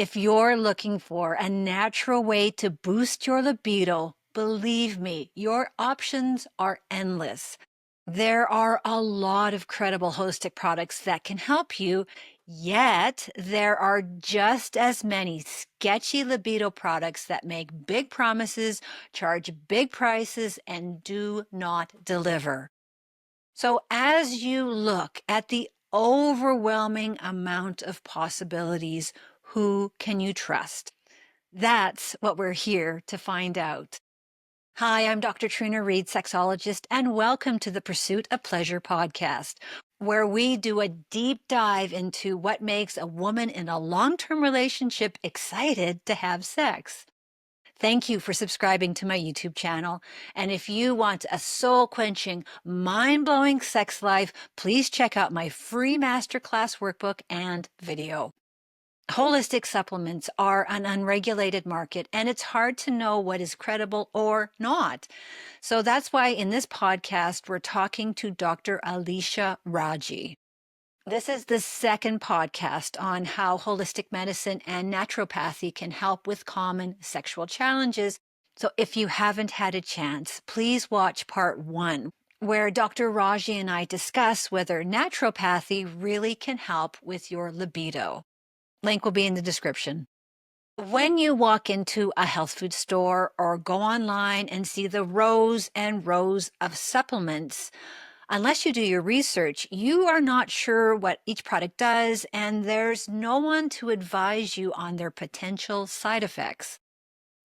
If you're looking for a natural way to boost your libido, believe me, your options are endless. There are a lot of credible holistic products that can help you, yet there are just as many sketchy libido products that make big promises, charge big prices, and do not deliver. So as you look at the overwhelming amount of possibilities, who can you trust? That's what we're here to find out. Hi, I'm Dr. Trina Read, sexologist, and welcome to the Pursuit of Pleasure podcast, where we do a deep dive into what makes a woman in a long-term relationship excited to have sex. Thank you for subscribing to my YouTube channel. And if you want a soul-quenching, mind-blowing sex life, please check out my free masterclass workbook and video. Holistic supplements are an unregulated market, and it's hard to know what is credible or not. So that's why in this podcast, we're talking to Dr. Alisha Rawji. This is the second podcast on how holistic medicine and naturopathy can help with common sexual challenges. So if you haven't had a chance, please watch part 1, where Dr. Rawji and I discuss whether naturopathy really can help with your libido. Link will be in the description. When you walk into a health food store or go online and see the rows and rows of supplements, unless you do your research, you are not sure what each product does, and there's no one to advise you on their potential side effects.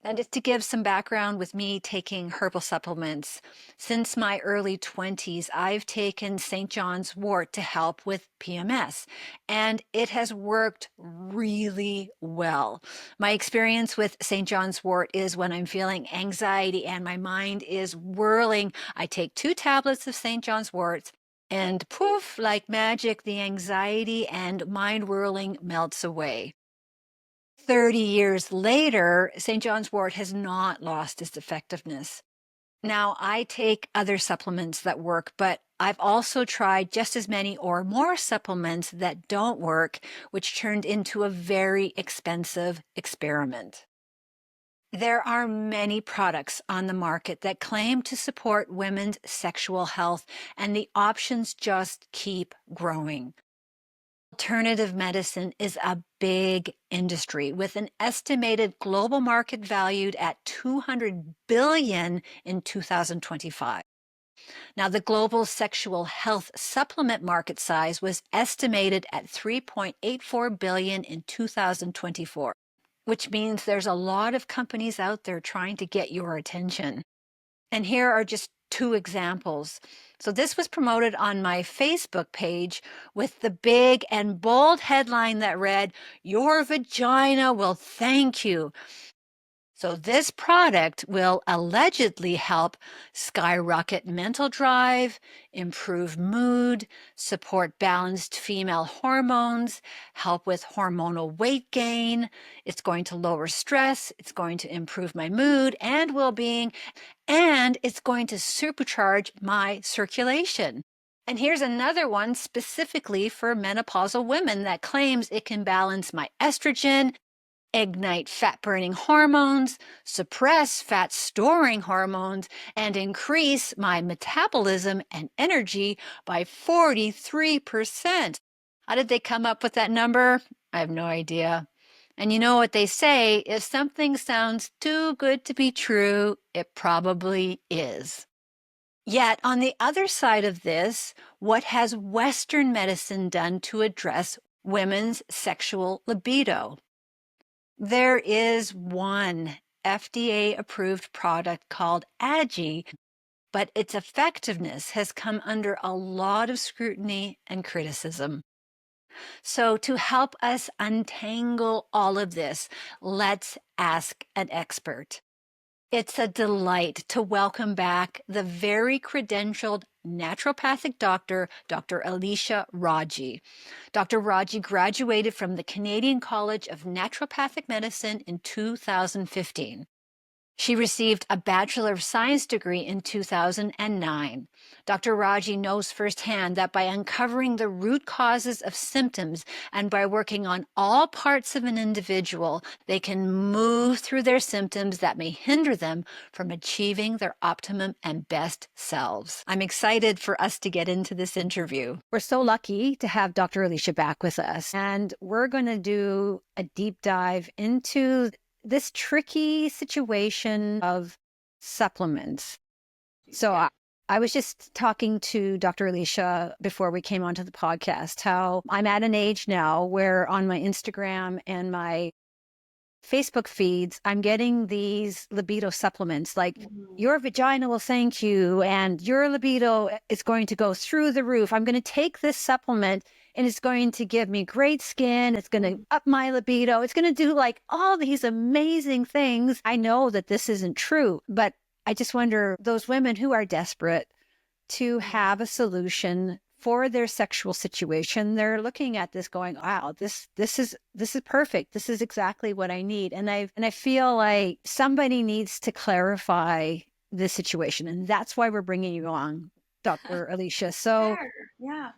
And just to give some background with me taking herbal supplements, since my early 20s, I've taken St. John's wort to help with PMS, and it has worked really well. My experience with St. John's wort is when I'm feeling anxiety and my mind is whirling, I take 2 tablets of St. John's wort, and poof, like magic, the anxiety and mind whirling melts away. 30 years later, St. John's wort has not lost its effectiveness. Now, I take other supplements that work, but I've also tried just as many or more supplements that don't work, which turned into a very expensive experiment. There are many products on the market that claim to support women's sexual health, and the options just keep growing. Alternative medicine is a big industry with an estimated global market valued at $200 billion in 2025. Now, the global sexual health supplement market size was estimated at $3.84 billion in 2024, which means there's a lot of companies out there trying to get your attention. And here are just 2 examples. So this was promoted on my Facebook page with the big and bold headline that read, "Your vagina will thank you." So this product will allegedly help skyrocket mental drive, improve mood, support balanced female hormones, help with hormonal weight gain. It's going to lower stress. It's going to improve my mood and well-being, and it's going to supercharge my circulation. And here's another one specifically for menopausal women that claims it can balance my estrogen, ignite fat-burning hormones, suppress fat-storing hormones, and increase my metabolism and energy by 43%. How did they come up with that number? I have no idea. And you know what they say, if something sounds too good to be true, it probably is. Yet, on the other side of this, what has Western medicine done to address women's sexual libido? There is one FDA-approved product called Agi, but its effectiveness has come under a lot of scrutiny and criticism. So to help us untangle all of this, let's ask an expert. It's a delight to welcome back the very credentialed naturopathic doctor, Dr. Alisha Rawji. Dr. Rawji graduated from the Canadian College of Naturopathic Medicine in 2015. She received a Bachelor of Science degree in 2009. Dr. Raji knows firsthand that by uncovering the root causes of symptoms and by working on all parts of an individual, they can move through their symptoms that may hinder them from achieving their optimum and best selves. I'm excited for us to get into this interview. We're so lucky to have Dr. Alisha back with us, and we're going to do a deep dive into this tricky situation of supplements. So I was just talking to Dr. Alisha before we came onto the podcast, how I'm at an age now where on my Instagram and my Facebook feeds, I'm getting these libido supplements like your vagina will thank you and your libido is going to go through the roof. I'm going to take this supplement and it's going to give me great skin. It's going to up my libido. It's going to do like all these amazing things. I know that this isn't true, but I just wonder those women who are desperate to have a solution for their sexual situation, they're looking at this going, wow, this is perfect. This is exactly what I need. And I feel like somebody needs to clarify this situation. And that's why we're bringing you on, Dr. Alisha. So yeah.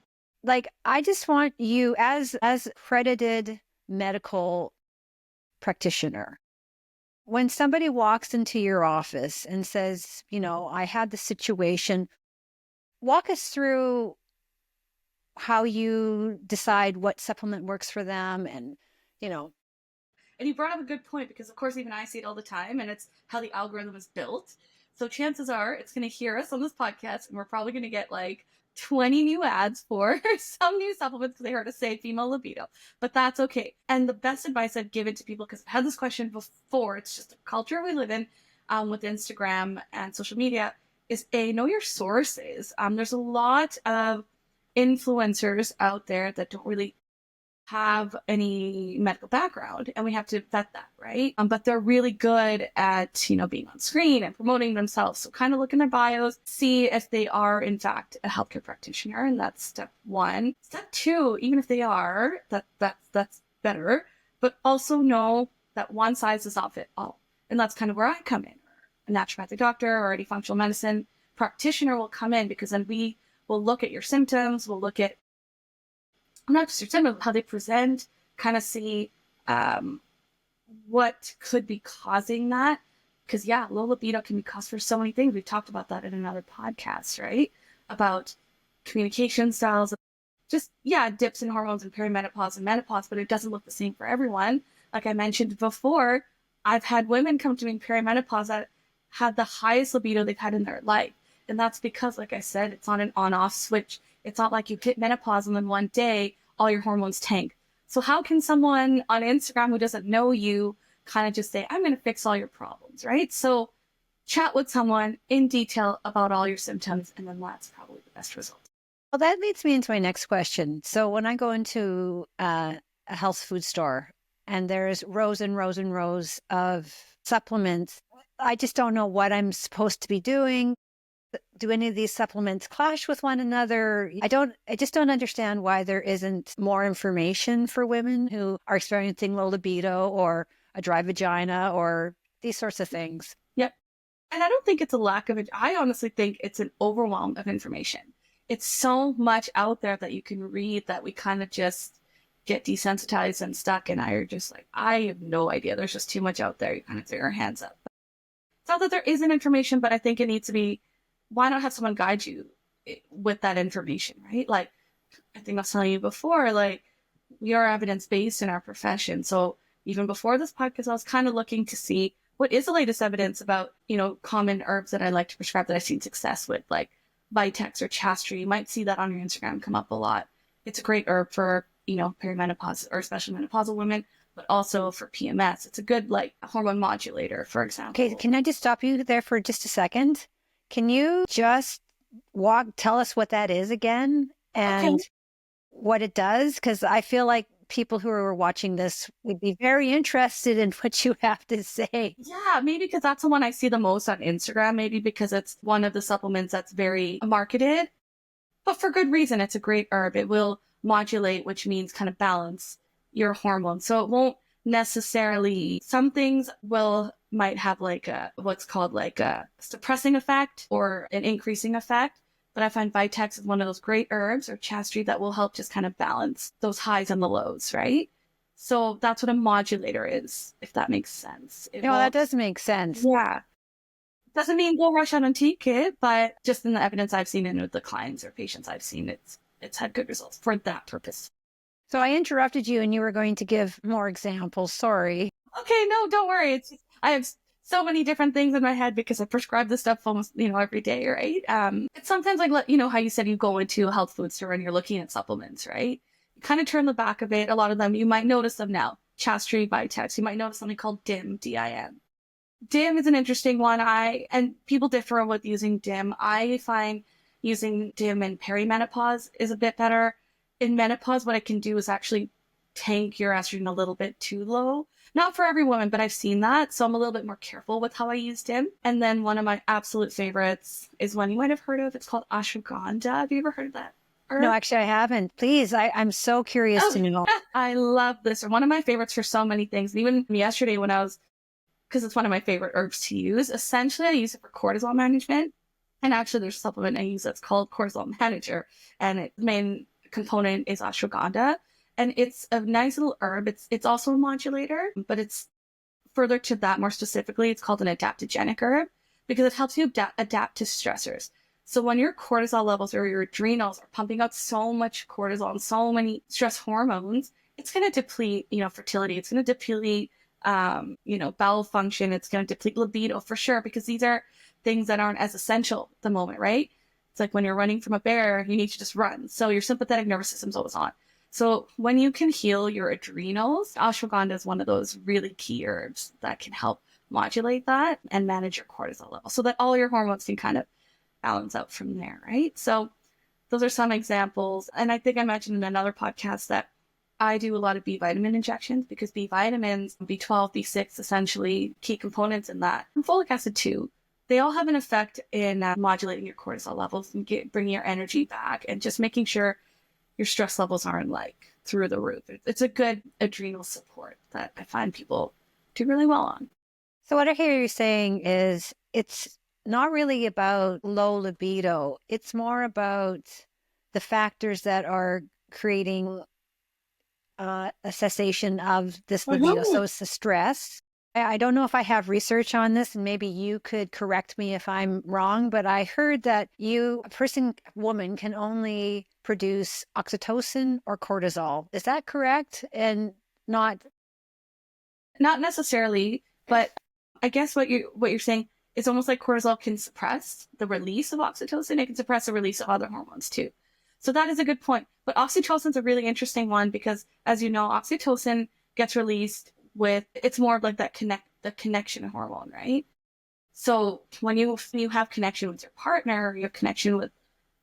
Like, I just want you as accredited medical practitioner, when somebody walks into your office and says, you know, I had the situation, walk us through how you decide what supplement works for them and, you know. And you brought up a good point because, of course, even I see it all the time, and it's how the algorithm is built. So chances are it's going to hear us on this podcast, and we're probably going to get like 20 new ads for some new supplements because they heard us say female libido. But that's okay. And the best advice I've given to people, because I've had this question before, it's just a culture we live in with Instagram and social media, is know your sources. There's a lot of influencers out there that don't really have any medical background, and we have to vet that, right? But they're really good at, you know, being on screen and promoting themselves. So kind of look in their bios, see if they are in fact a healthcare practitioner, and that's step one. Step two, even if they are, that's better, but also know that one size does not fit all, and that's kind of where I come in. A naturopathic doctor or any functional medicine practitioner will come in, because then we will look at your symptoms, we'll look at not just your symptoms, how they present, kind of see what could be causing that. Because, yeah, low libido can be caused for so many things. We've talked about that in another podcast, right? About communication styles, just, yeah, dips in hormones in perimenopause and menopause, but it doesn't look the same for everyone. Like I mentioned before, I've had women come to me in perimenopause that had the highest libido they've had in their life. And that's because, like I said, it's not an on-off switch. It's not like you hit menopause and then one day all your hormones tank. So how can someone on Instagram who doesn't know you kind of just say, I'm going to fix all your problems, right? So chat with someone in detail about all your symptoms, and then that's probably the best result. Well, that leads me into my next question. So when I go into a health food store and there's rows and rows and rows of supplements, I just don't know what I'm supposed to be doing. Do any of these supplements clash with one another? I just don't understand why there isn't more information for women who are experiencing low libido or a dry vagina or these sorts of things. Yep. And I don't think it's a lack of it. I honestly think it's an overwhelm of information. It's so much out there that you can read that we kind of just get desensitized and stuck. And I are just like, I have no idea. There's just too much out there. You kind of throw your hands up. It's not that there isn't information, but I think it needs to be, why not have someone guide you with that information, right? Like, I think I was telling you before, like, we are evidence-based in our profession. So even before this podcast, I was kind of looking to see what is the latest evidence about, you know, common herbs that I like to prescribe that I've seen success with, like Vitex or Chastry. You might see that on your Instagram come up a lot. It's a great herb for, you know, perimenopause or especially menopausal women, but also for PMS. It's a good, like, hormone modulator, for example. Okay, can I just stop you there for just a second? Can you just tell us what that is again and what it does? Because I feel like people who are watching this would be very interested in what you have to say. Yeah, maybe because that's the one I see the most on Instagram. Maybe because it's one of the supplements that's very marketed, but for good reason. It's a great herb. It will modulate, which means kind of balance your hormones. So it won't necessarily, some things will might have like what's called like a suppressing effect or an increasing effect. But I find Vitex is one of those great herbs or chastity that will help just kind of balance those highs and the lows, right? So that's what a modulator is, if that makes sense. It No, that won't, does make sense. yeah. Doesn't mean go rush out and take it, but just in the evidence I've seen and with the clients or patients I've seen, it's had good results for that purpose. So I interrupted you and you were going to give more examples. Sorry. Okay, no, don't worry. I have so many different things in my head because I prescribe this stuff almost, every day, right? It's sometimes like, how you said you go into a health food store and you're looking at supplements, right? You kind of turn the back of it. A lot of them, you might notice them now. Chastity Vitex. You might notice something called DIM, DIM. DIM is an interesting one. And people differ with using DIM. I find using DIM in perimenopause is a bit better. In menopause, what I can do is actually tank your estrogen a little bit too low. Not for every woman, but I've seen that. So I'm a little bit more careful with how I use DIM. And then one of my absolute favorites is one you might have heard of. It's called ashwagandha. Have you ever heard of that herb? No, actually, I haven't. Please, I'm so curious to know. I love this. One of my favorites for so many things. And even yesterday when because it's one of my favorite herbs to use. Essentially, I use it for cortisol management. And actually, there's a supplement I use that's called Cortisol Manager. And its main component is ashwagandha. And it's a nice little herb. It's also a modulator, but it's further to that more specifically. It's called an adaptogenic herb because it helps you adapt to stressors. So when your cortisol levels or your adrenals are pumping out so much cortisol and so many stress hormones, it's going to deplete, fertility. It's going to deplete bowel function. It's going to deplete libido for sure, because these are things that aren't as essential at the moment, right? It's like when you're running from a bear, you need to just run. So your sympathetic nervous system's always on. So when you can heal your adrenals, ashwagandha is one of those really key herbs that can help modulate that and manage your cortisol level so that all your hormones can kind of balance out from there, right? So those are some examples. And I think I mentioned in another podcast that I do a lot of B vitamin injections because B vitamins, B12, B6, essentially key components in that, and folic acid too. They all have an effect in modulating your cortisol levels and bringing your energy back and just making sure your stress levels aren't like through the roof. It's a good adrenal support that I find people do really well on. So what I hear you saying is it's not really about low libido. It's more about the factors that are creating a cessation of this libido. So it's the stress. I don't know if I have research on this, and maybe you could correct me if I'm wrong, but I heard that woman can only produce oxytocin or cortisol. Is that correct? And not necessarily, but I guess what you're saying is almost like cortisol can suppress the release of oxytocin. It can suppress the release of other hormones too. So that is a good point. But oxytocin is a really interesting one because, as you know, oxytocin gets released it's more of like the connection hormone, right? So when you have connection with your partner, or you have connection with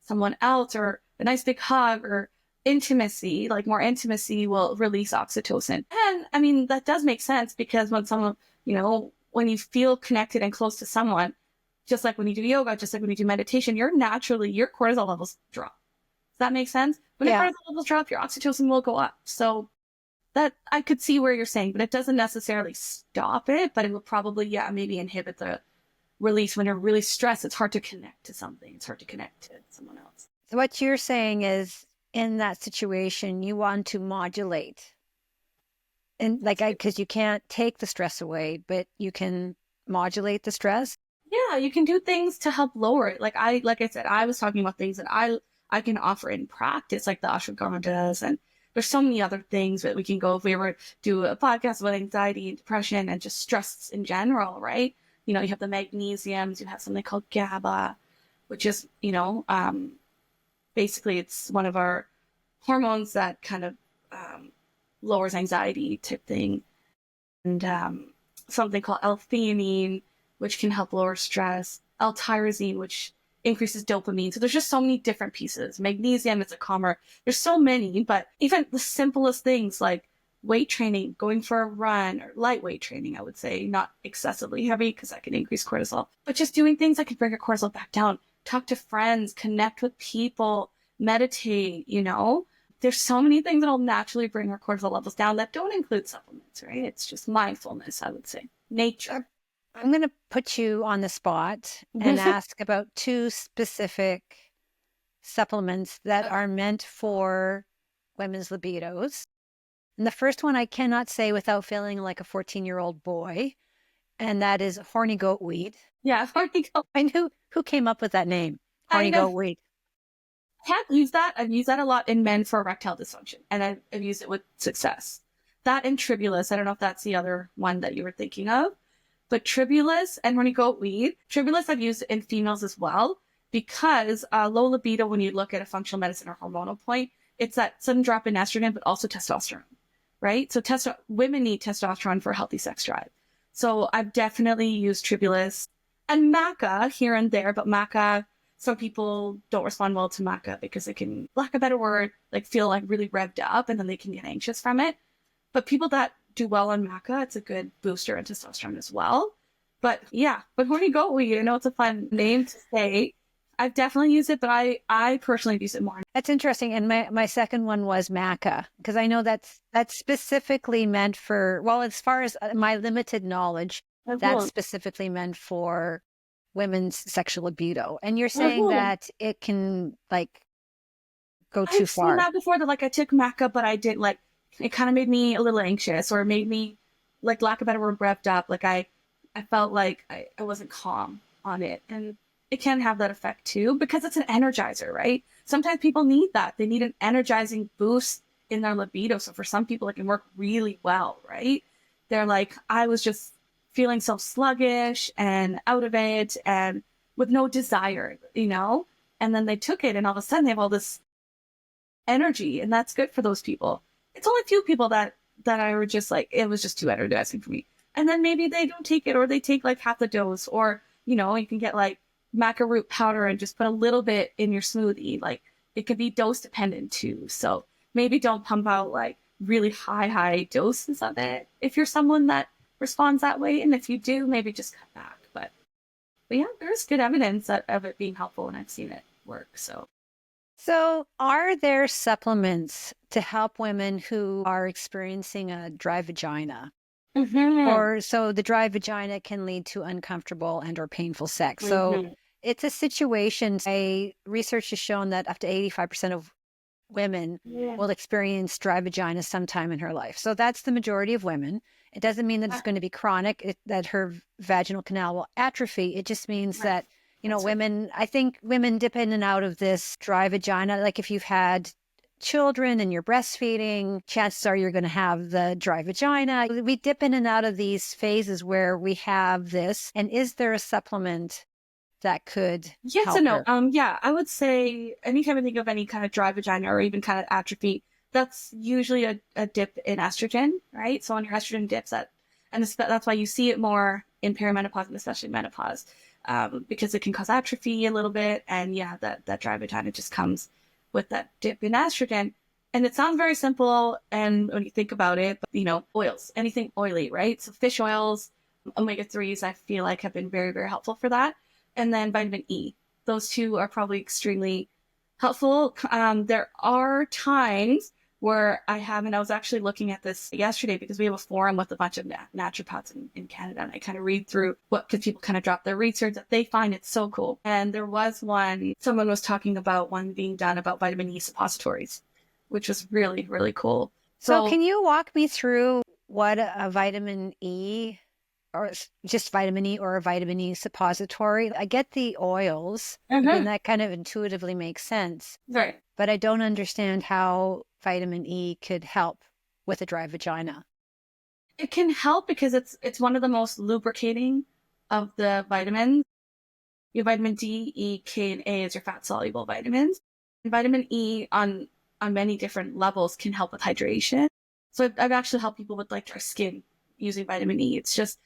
someone else, or a nice big hug, or intimacy, like more intimacy will release oxytocin. And I mean, that does make sense because when someone, when you feel connected and close to someone, just like when you do yoga, just like when you do meditation, your cortisol levels drop. Does that make sense? When your cortisol levels drop, your oxytocin will go up. So that I could see where you're saying, but it doesn't necessarily stop it, but it will probably, maybe inhibit the release. When you're really stressed, it's hard to connect to something. It's hard to connect to someone else. So what you're saying is in that situation, you want to modulate. And because you can't take the stress away, but you can modulate the stress. Yeah, you can do things to help lower it. Like I said, I was talking about things that I can offer in practice, like the ashwagandhas, and there's so many other things that we can go if we ever do a podcast about anxiety and depression and just stress in general, right? You have the magnesiums, you have something called GABA, which is, basically it's one of our hormones that kind of lowers anxiety type thing. And something called L-theanine, which can help lower stress. L-tyrosine, which increases dopamine. So there's just so many different pieces. Magnesium is a calmer. There's so many, but even the simplest things like weight training, going for a run, or lightweight training, I would say, not excessively heavy because that can increase cortisol, but just doing things that can bring your cortisol back down. Talk to friends, connect with people, meditate, There's so many things that'll naturally bring our cortisol levels down that don't include supplements, right? It's just mindfulness, I would say. Nature. I'm going to put you on the spot and ask about two specific supplements that are meant for women's libidos. And the first one I cannot say without feeling like a 14-year-old boy, and that is horny goat weed. Yeah, horny goat. I knew who came up with that name, I horny know. goat weed. I have used that. I've used that a lot in men for erectile dysfunction, and I've used it with success. That and tribulus. I don't know if that's the other one that you were thinking of, but tribulus and horny goat weed. Tribulus I've used in females as well because low libido, when you look at a functional medicine or hormonal point, it's that sudden drop in estrogen, but also testosterone, right? So women need testosterone for a healthy sex drive. So I've definitely used tribulus and maca here and there, but maca, some people don't respond well to maca because it can, lack of a better word, like feel like really revved up and then they can get anxious from it. But people that do well on maca, it's a good booster in testosterone as well. But yeah, but horny goat weed, I know it's a fun name to say. I've definitely used it, but I personally use it more. That's interesting. And my second one was maca, because I know that's specifically meant for, well, as far as my limited knowledge, that's specifically meant for women's sexual libido. And you're saying that it can like go too far. I've seen that before, that like I took maca, but I didn't like, it kind of made me a little anxious, or made me, like, lack of a better word, revved up. Like I felt like I wasn't calm on it. And it can have that effect too, because it's an energizer, right? Sometimes people need that. They need an energizing boost in their libido. So for some people, it can work really well, right? They're like, I was just feeling so sluggish and out of it and with no desire, you know? And then they took it and all of a sudden they have all this energy, and that's good for those people. It's only a few people that I were just like, it was just too energizing for me. And then maybe they don't take it, or they take like half the dose, or, you know, you can get like maca root powder and just put a little bit in your smoothie. Like, it could be dose dependent too. So maybe don't pump out like really high doses of it if you're someone that responds that way. And if you do, maybe just cut back. But yeah, there's good evidence of it being helpful, and I've seen it work. So are there supplements to help women who are experiencing a dry vagina? Or so the dry vagina can lead to uncomfortable and or painful sex. So it's a situation. Research has shown that up to 85% of women will experience dry vagina sometime in her life. So that's the majority of women. It doesn't mean that it's going to be chronic, that her vaginal canal will atrophy. It just means that, you know, women, I think women dip in and out of this dry vagina. Like if you've had children and you're breastfeeding, chances are you're going to have the dry vagina. We dip in and out of these phases where we have this. And is there a supplement that could help and no. her? Yeah, I would say anytime I think of any kind of dry vagina or even kind of atrophy, that's usually a dip in estrogen, right? So when your estrogen dips, that's why you see it more in perimenopause and especially menopause, because it can cause atrophy a little bit. And yeah, that dry vagina just comes with that dip in estrogen. And it sounds very simple, and when you think about it, but, you know, oils, anything oily, right? So fish oils, omega-3s, I feel like have been very, very helpful for that. And then vitamin E. Those two are probably extremely helpful. There are times where and I was actually looking at this yesterday because we have a forum with a bunch of naturopaths in Canada, and I kind of read through because people kind of drop their research that they find it so cool. And there was someone was talking about one being done about vitamin E suppositories, which was really, really cool. So can you walk me through what a vitamin E, or just vitamin E, or a vitamin E suppository? I get the oils, and that kind of intuitively makes sense. Right. But I don't understand how vitamin E could help with a dry vagina. It can help because it's one of the most lubricating of the vitamins. Your vitamin D, E, K, and A is your fat-soluble vitamins. And vitamin E on many different levels can help with hydration. So I've actually helped people with like dry skin using vitamin E. It's just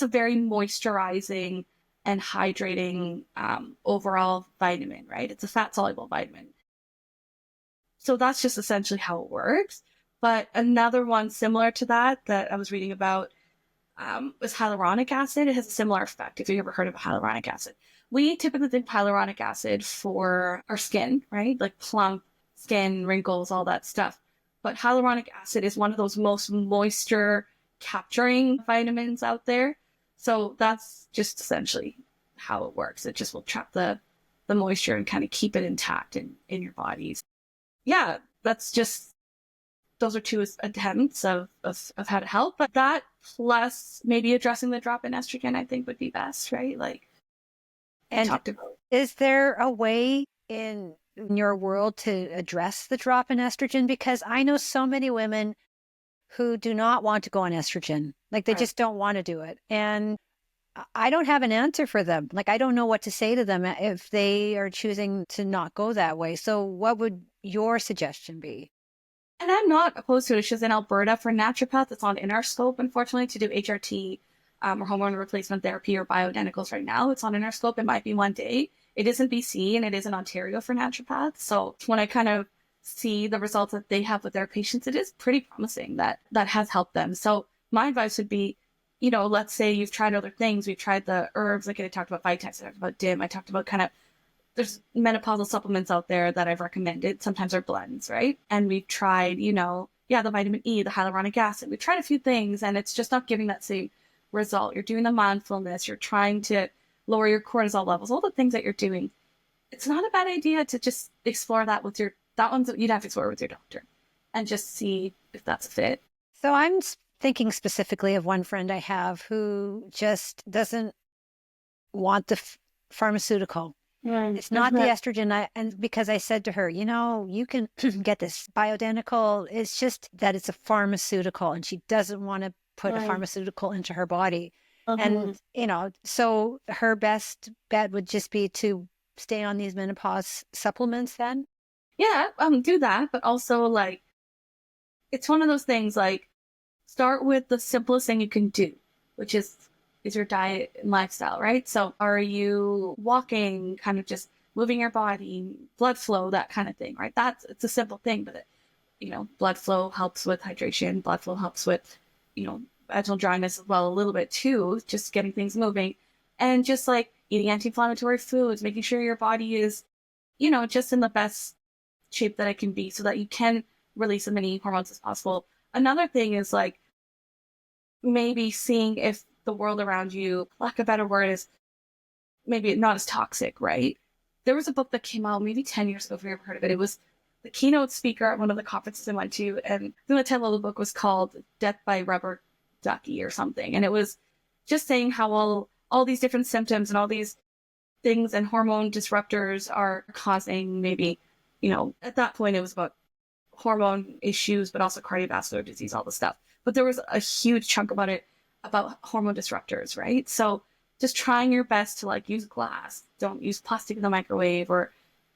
a very moisturizing and hydrating overall vitamin, right? It's a fat-soluble vitamin. So that's just essentially how it works. But another one similar to that I was reading about was hyaluronic acid. It has a similar effect, if you've ever heard of hyaluronic acid. We typically think hyaluronic acid for our skin, right? Like plump skin, wrinkles, all that stuff. But hyaluronic acid is one of those most moisture capturing vitamins out there. So that's just essentially how it works. It just will trap the moisture and kind of keep it intact in your bodies. Yeah, that's just, those are two attempts of how to help. But that plus maybe addressing the drop in estrogen, I think would be best, right? Like I And talked about. is there a way in your world to address the drop in estrogen? Because I know so many women who do not want to go on estrogen. Like they Right. just don't want to do it. And I don't have an answer for them. Like I don't know what to say to them if they are choosing to not go that way. So what would your suggestion be? And I'm not opposed to it. It's just in Alberta for naturopath. It's not in our scope, unfortunately, to do HRT or hormone replacement therapy or bioidenticals right now. It's not in our scope. It might be one day. It is in BC and it is in Ontario for naturopaths. So when I kind of see the results that they have with their patients, it is pretty promising that that has helped them. So my advice would be, you know, let's say you've tried other things. We've tried the herbs, like I talked about Vitex, I talked about DIM, I talked about kind of, there's menopausal supplements out there that I've recommended. Sometimes they're blends, right? And we've tried, you know, the vitamin E, the hyaluronic acid. We've tried a few things and it's just not giving that same result. You're doing the mindfulness, you're trying to lower your cortisol levels, all the things that you're doing. It's not a bad idea to just explore that with that one's, you'd have to explore with your doctor and just see if that's a fit. So I'm thinking specifically of one friend I have who just doesn't want the pharmaceutical. Right. It's not the estrogen. And because I said to her, you know, you can get this bioidentical. It's just that it's a pharmaceutical and she doesn't want to put a pharmaceutical into her body. And, you know, so her best bet would just be to stay on these menopause supplements then. Yeah, do that. But also like, it's one of those things like start with the simplest thing you can do, which is your diet and lifestyle, right? So are you walking, kind of just moving your body, blood flow, that kind of thing, right? It's a simple thing, but you know, blood flow helps with hydration. Blood flow helps with, you know, vaginal dryness as well, a little bit too, just getting things moving. And just like eating anti-inflammatory foods, making sure your body is, you know, just in the best shape that it can be so that you can release as many hormones as possible. Another thing is like maybe seeing if the world around you, lack of a better word, is maybe not as toxic, right? There was a book that came out maybe 10 years ago, if you ever heard of it. It was the keynote speaker at one of the conferences I went to, and the title of the book was called Death by Rubber Ducky or something. And it was just saying how all these different symptoms and all these things and hormone disruptors are causing maybe, you know, at that point it was about hormone issues, but also cardiovascular disease, all the stuff. But there was a huge chunk about it, about hormone disruptors, right? So just trying your best to like use glass, don't use plastic in the microwave, or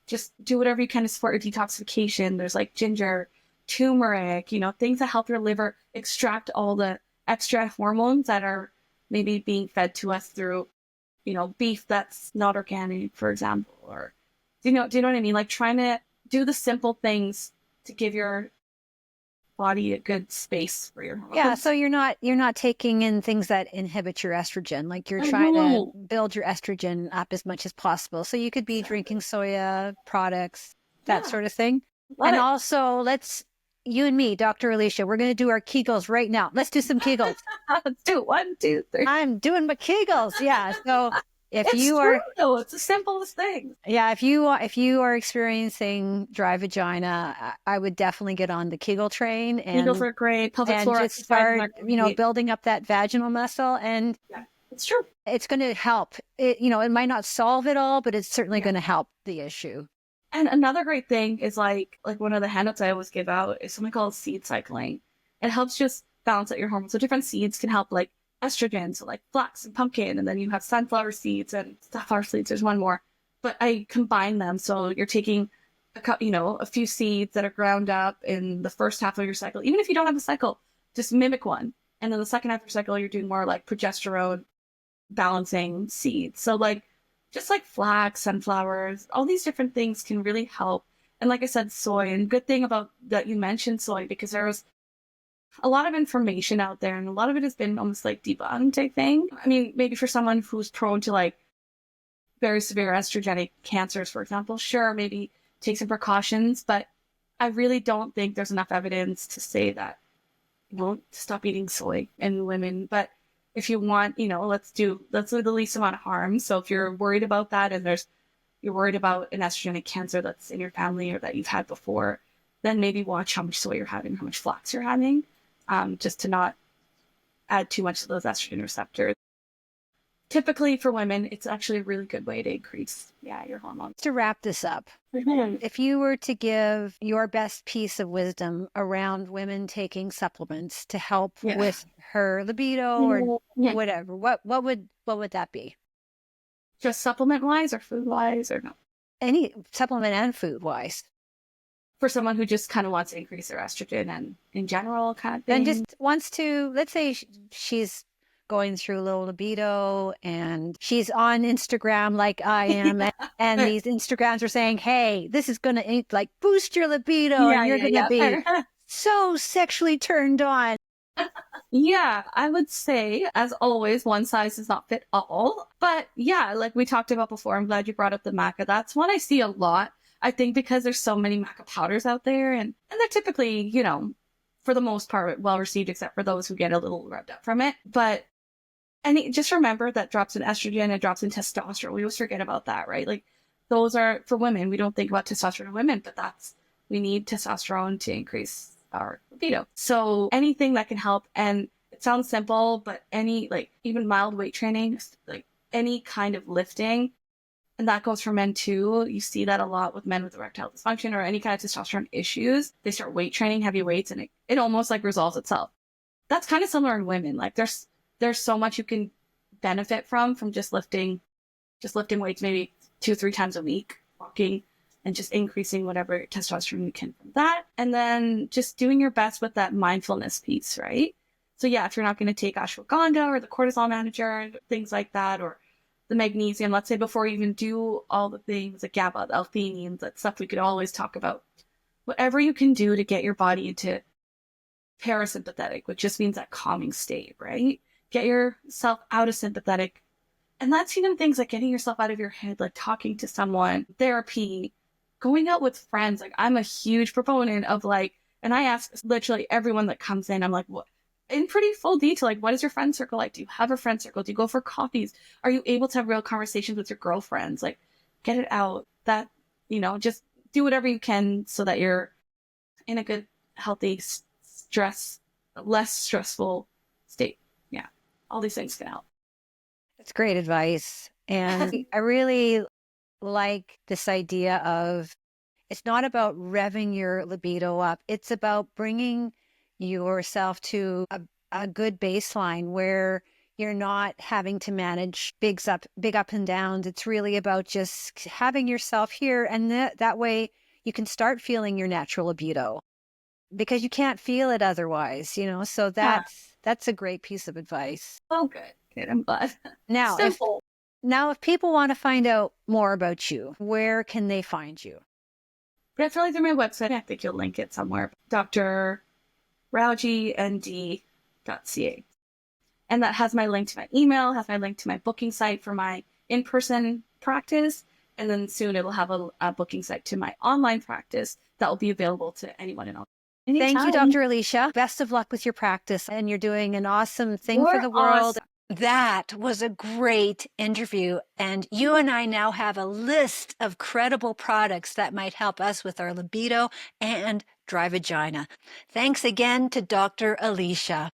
just do whatever you can to support your detoxification. There's like ginger, turmeric, you know, things that help your liver extract all the extra hormones that are maybe being fed to us through, you know, beef that's not organic, for example, or do you know what I mean? Like trying to do the simple things to give your body a good space for your hormones. Yeah, so you're not taking in things that inhibit your estrogen. Like you're trying to build your estrogen up as much as possible. So you could be drinking soya products, that sort of thing. And also, you and me, Dr. Alisha, we're going to do our Kegels right now. Let's do some Kegels. Let's do 1, 2, 3. I'm doing my Kegels. Yeah. So if it's you true, are, though. It's the simplest thing. yeah, if you are experiencing dry vagina, I would definitely get on the Kegel train and Kegels are great. Pelvic floor just start, you know, building up that vaginal muscle. And yeah, it's true. It's going to help. It, you know, it might not solve it all, but it's certainly going to help the issue. And another great thing is like one of the handouts I always give out is something called seed cycling. It helps just balance out your hormones. So different seeds can help like estrogen, so like flax and pumpkin, and then you have sunflower seeds and safflower seeds. There's one more, but I combine them. So you're taking a few seeds that are ground up in the first half of your cycle. Even if you don't have a cycle, just mimic one. And then the second half of your cycle, you're doing more like progesterone balancing seeds. So like just like flax, sunflowers, all these different things can really help. And like I said, soy, and good thing about that you mentioned soy, because there was a lot of information out there and a lot of it has been almost like debunked, I think. I mean, maybe for someone who's prone to like very severe estrogenic cancers, for example, sure, maybe take some precautions, but I really don't think there's enough evidence to say that you won't stop eating soy in women. But if you want, let's do the least amount of harm. So if you're worried about that and you're worried about an estrogenic cancer that's in your family or that you've had before, then maybe watch how much soy you're having, how much flax you're having, just to not add too much to those estrogen receptors. Typically for women, it's actually a really good way to increase, your hormones. To wrap this up, if you were to give your best piece of wisdom around women taking supplements to help with her libido or whatever, what would that be? Just supplement wise or food wise or no? Any supplement and food wise. For someone who just kind of wants to increase their estrogen and in general kind of thing. And just wants to, let's say she's going through low libido and she's on Instagram like I am. And these Instagrams are saying, hey, this is going to like boost your libido and you're going to be so sexually turned on. Yeah, I would say, as always, one size does not fit all. But yeah, like we talked about before, I'm glad you brought up the maca. That's one I see a lot. I think because there's so many maca powders out there and they're typically, for the most part, well received, except for those who get a little rubbed up from it. But just remember that drops in estrogen and drops in testosterone. We always forget about that, right? Like those are for women. We don't think about testosterone in women, but we need testosterone to increase our libido. So anything that can help, and it sounds simple, but even mild weight training, like any kind of lifting, and that goes for men too. You see that a lot with men with erectile dysfunction or any kind of testosterone issues. They start weight training, heavy weights, and it almost like resolves itself. That's kind of similar in women. Like there's so much you can benefit from just lifting weights maybe 2-3 times a week, walking, and just increasing whatever testosterone you can from that. And then just doing your best with that mindfulness piece, right? So yeah, if you're not going to take ashwagandha or the cortisol manager, things like that, or the magnesium, let's say before you even do all the things like GABA, the L-theanine, that stuff we could always talk about. Whatever you can do to get your body into parasympathetic, which just means that calming state, right? Get yourself out of sympathetic. And that's even things like getting yourself out of your head, like talking to someone, therapy, going out with friends. Like I'm a huge proponent of and I ask literally everyone that comes in, I'm like, what? In pretty full detail, like, what is your friend circle like? Do you have a friend circle? Do you go for coffees? Are you able to have real conversations with your girlfriends? Like, get it out. That, just do whatever you can so that you're in a good, healthy, less stressful state. Yeah. All these things can help. That's great advice. And I really like this idea of it's not about revving your libido up. It's about bringing yourself to a good baseline where you're not having to manage big up and downs. It's really about just having yourself here. And that way you can start feeling your natural libido because you can't feel it otherwise, so that's a great piece of advice. Oh, good. Good. I'm glad. Now, simple. If people want to find out more about you, where can they find you? Definitely through my website. I think you'll link it somewhere. Dr. RawjiND.ca. And that has my link to my email, has my link to my booking site for my in-person practice. And then soon it'll have a booking site to my online practice that will be available to anyone and all. Thank you, Dr. Alisha. Best of luck with your practice. And you're doing an awesome thing for the world. Awesome. That was a great interview. And you and I now have a list of credible products that might help us with our libido and dry vagina. Thanks again to Dr. Alisha.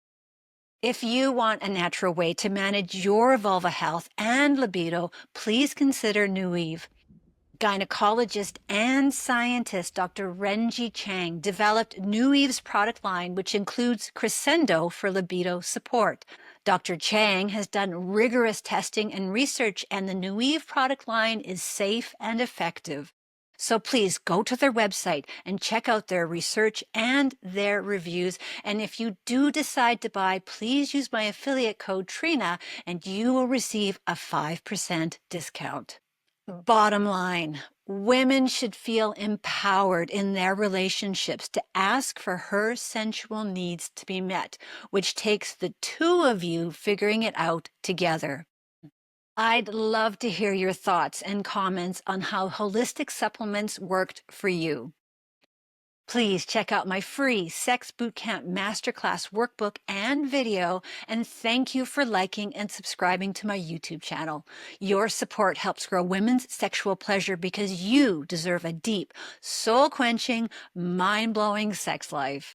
If you want a natural way to manage your vulva health and libido, please consider New Eve. Gynecologist and scientist Dr. Renji Chang developed New Eve's product line, which includes Crescendo for libido support. Dr. Chang has done rigorous testing and research, and the New Eve product line is safe and effective. So please go to their website and check out their research and their reviews. And if you do decide to buy, please use my affiliate code Trina and you will receive a 5% discount. Bottom line, women should feel empowered in their relationships to ask for her sensual needs to be met, which takes the two of you figuring it out together. I'd love to hear your thoughts and comments on how holistic supplements worked for you. Please check out my free Sex Bootcamp Masterclass workbook and video, and thank you for liking and subscribing to my YouTube channel. Your support helps grow women's sexual pleasure because you deserve a deep, soul-quenching, mind-blowing sex life.